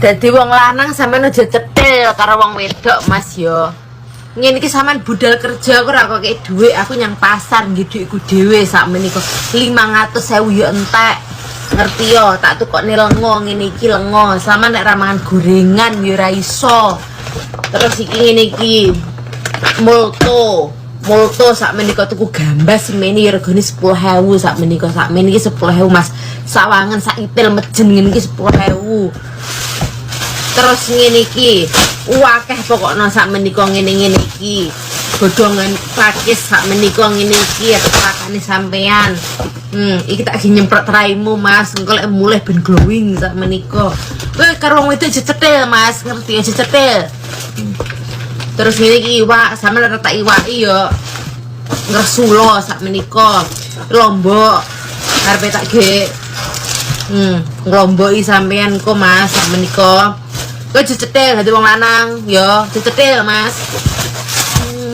Dadi wong lanang sampean aja cetil karo wong wedok Mas yo. Ngene iki sampean budal kerja aku ora kok kei dhuwit, aku nyang pasar nggih dhuwitku dhewe sakmenika 500.000 yo entek. Ngerti yo, tak tukokne lengo ngene iki lengo. Sampean nek ra mangan gorengan yo ora iso. Terus iki ngene iki Molto sakmenika tuku gambas semene regane 10.000 sakmenika. Sakmene iki 10.000 Mas. Sawangan sak itil mejen ngene iki 10.000. Terus ngene iki akeh pokoknya sakmenika ngene-ngene iki. Godhongan pakis sakmenika ngene iki pakane sampean. Iki tak nyemprot raimu Mas, engko lek mulih ben glowing sakmenika. Kowe karo wong wedok cetil Mas, ngerti aja cetil. Terus ngene iki iwak, sampean ora tak iwaki yo. Ngresulo sakmenika. Lombok arepe tak ge. Nglomboki sampean kok Mas sakmenika. Kowe cetil dadi wong lanang yo, cetil Mas.